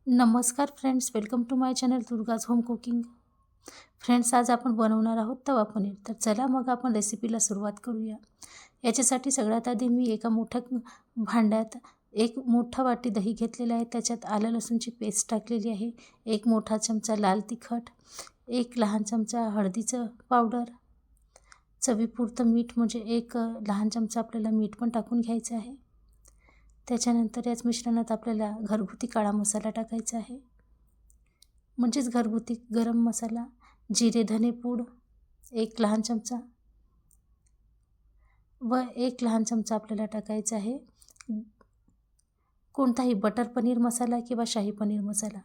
नमस्कार friends, welcome to my channel Durga's home cooking. Friends, आज आपण बनवणार आहोत तवा पनीर. तर चला मग आपण रेसिपीला सुरुवात करूया. याच्यासाठी सगळ्यात आधी मी एका मोठ्या भांड्यात एक मोठा वाटी दही घेतलेला आहे. त्याच्यात आलं लसूणची पेस्ट टाकलेली आहे. एक मोठा चमचा लाल तिखट, एक लहान चमचा हळदीचं पावडर, चवीपुरतं मीठ म्हणजे एक लहान चमचा आपल्याला मीठ पण टाकून घ्यायचं आहे. त्याच्यानंतर याच मिश्रणात आपल्याला घरगुती काळा मसाला टाकायचा आहे, म्हणजेच घरगुती गरम मसाला, जिरे धने पूड एक लहान चमचा व एक लहान चमचा आपल्याला टाकायचा आहे कोणताही बटर पनीर मसाला किंवा शाही पनीर मसाला.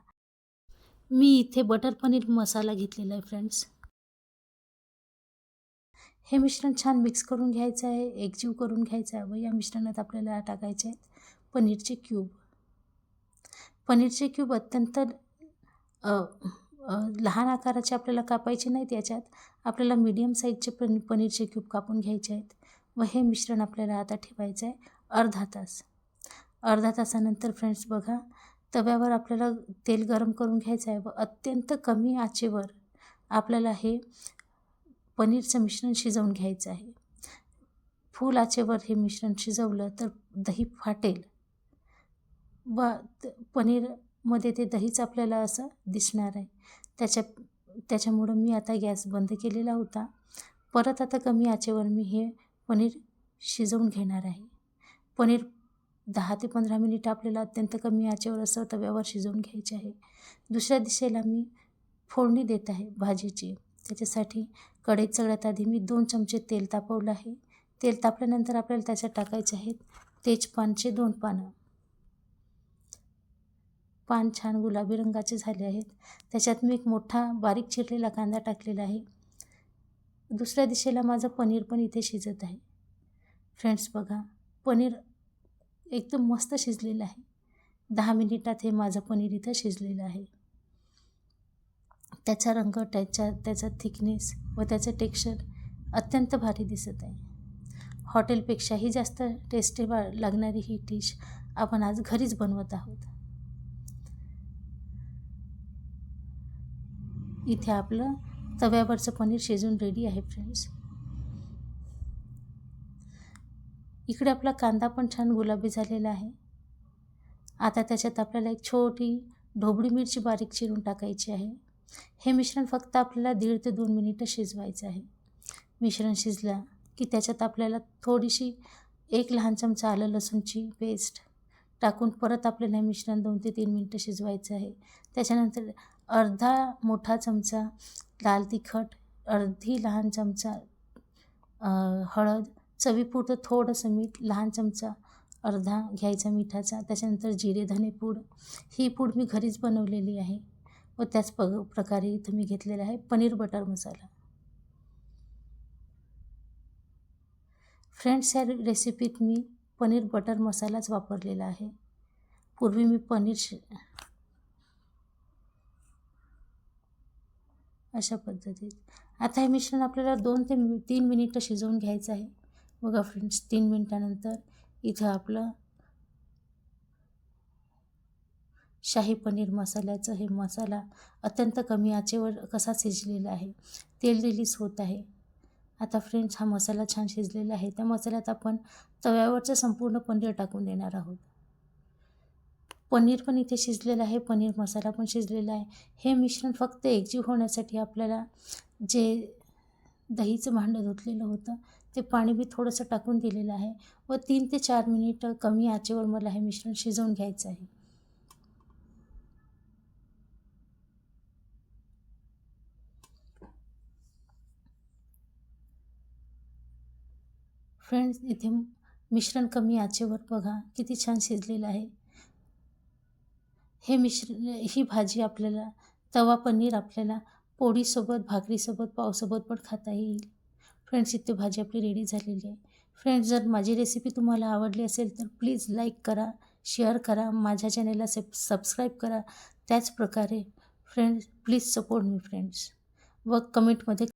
मी इथे बटर पनीर मसाला घेतलेला आहे फ्रेंड्स. हे मिश्रण छान मिक्स करून घ्यायचं आहे, एकजीव करून घ्यायचं आहे व या मिश्रणात आपल्याला टाकायचे आहेत पनीरचे क्यूब. पनीरचे क्यूब अत्यंत लहान आकाराचे आपल्याला कापायचे नाहीत. याच्यात आपल्याला मीडियम साईजचे पनीरचे क्यूब कापून घ्यायचे आहेत व हे मिश्रण आपल्याला आता ठेवायचं आहे अर्धा तास. अर्धा तासानंतर फ्रेंड्स बघा, तव्यावर आपल्याला तेल गरम करून घ्यायचं आहे व अत्यंत कमी आचेवर आपल्याला हे पनीरचं मिश्रण शिजवून घ्यायचं आहे. फुल आचेवर हे मिश्रण शिजवलं तर दही फाटेल व पनीरमध्ये ते दहीच आपल्याला असं दिसणार आहे. त्याच्यामुळं मी आता गॅस बंद केलेला होता. परत आता कमी आचेवर मी हे पनीर शिजवून घेणार आहे. पनीर 10 ते 15 मिनिट आपल्याला अत्यंत कमी आचेवर असं तव्यावर शिजवून घ्यायचे आहे. दुसऱ्या दिशेला मी फोडणी देत आहे भाजीची. त्याच्यासाठी कढईत सगळ्यात आधी मी 2 चमचे तेल तापवलं आहे. तेल तापल्यानंतर आपल्याला त्याच्यात टाकायचे आहेत तेजपानचे 2 पानं. पान छान गुलाबी रंगाचे झाले आहेत. त्याच्यात मी एक मोठा बारीक चिरलेला कांदा टाकलेला आहे. दुसऱ्या दिशेला माझं पनीर पण इथे शिजत आहे. फ्रेंड्स बघा, पनीर एकदम मस्त शिजलेलं आहे. 10 मिनिटात हे माझं पनीर इथं शिजलेलं आहे. त्याचा रंग, त्याचा थिकनेस व त्याचं टेक्स्चर अत्यंत भारी दिसत आहे. हॉटेलपेक्षाही जास्त टेस्टी लागणारी ही डिश आपण आज घरीच बनवत आहोत. इथे आपलं तव्यावरचं पनीर शिजून रेडी आहे फ्रेंड्स. इकडे आपला कांदा पण छान गुलाबी झालेला आहे. आता त्याच्यात आपल्याला एक छोटी ढोबळी मिरची बारीक चिरून टाकायची आहे. हे मिश्रण फक्त आपल्याला 1.5 ते 2 मिनिटं शिजवायचं आहे. मिश्रण शिजलं की त्याच्यात आपल्याला थोडीशी एक लहान चमचा आलं लसूणची पेस्ट टाकून परत आपल्याला हे मिश्रण 2 ते 3 मिनिटं शिजवायचं आहे. त्याच्यानंतर अर्धा मोठा चमचा लाल तिखट, अर्धी लहान चमचा हळद, चवीपुरतं थोडंसं मीठ, लहान चमचा अर्धा घ्यायचा मिठाचा. त्याच्यानंतर जिरे धने पूड, ही पूड मी घरीच बनवलेली आहे व त्याच प्रकारे इथं मी घेतलेला आहे पनीर बटर मसाला. फ्रेंड्स, या रेसिपीत मी पनीर बटर मसालाच वापरलेला आहे. पूर्वी मी अशा पद्धतीत. आता हे मिश्रण आपल्याला 2 ते 3 मिनिटं शिजवून घ्यायचं आहे. बघा फ्रेंड्स, 3 मिनिटानंतर इथं आपलं शाही पनीर मसाल्याचं हे मसाला अत्यंत कमी आचेवर कसा शिजलेला आहे, तेल रिलीज होत आहे. आता फ्रेंड्स, हा मसाला छान शिजलेला आहे. त्या मसाल्यात आपण तव्यावरचं संपूर्ण पनीर टाकून देणार आहोत. पनीर पण इथे शिजलेलं आहे, पनीर मसाला पण शिजलेला आहे. हे मिश्रण फक्त एकजीव होण्यासाठी आपल्याला जे दहीचं भांडं धुतलेलं होतं ते पाणी मी थोडंसं टाकून दिलेलं आहे व 3 ते 4 मिनिटं कमी आचेवर मला हे मिश्रण शिजवून घ्यायचं आहे. फ्रेंड्स, इथे मिश्रण कमी आचेवर बघा किती छान शिजलेलं आहे. हे ही भाजी आपल्याला तवा पनीर आपल्याला पोळीसोबत, भाकरीसोबत, पावसोबत पण खाता येईल. फ्रेंड्स, इथे भाजी आपली रेडी झालेली आहे. फ्रेंड्स, जर माझी रेसिपी तुम्हाला आवडली असेल तर प्लीज लाईक करा, शेअर करा, माझ्या चॅनेलला सबस्क्राईब करा. त्याचप्रकारे friends, please support me friends व कमेंटमध्ये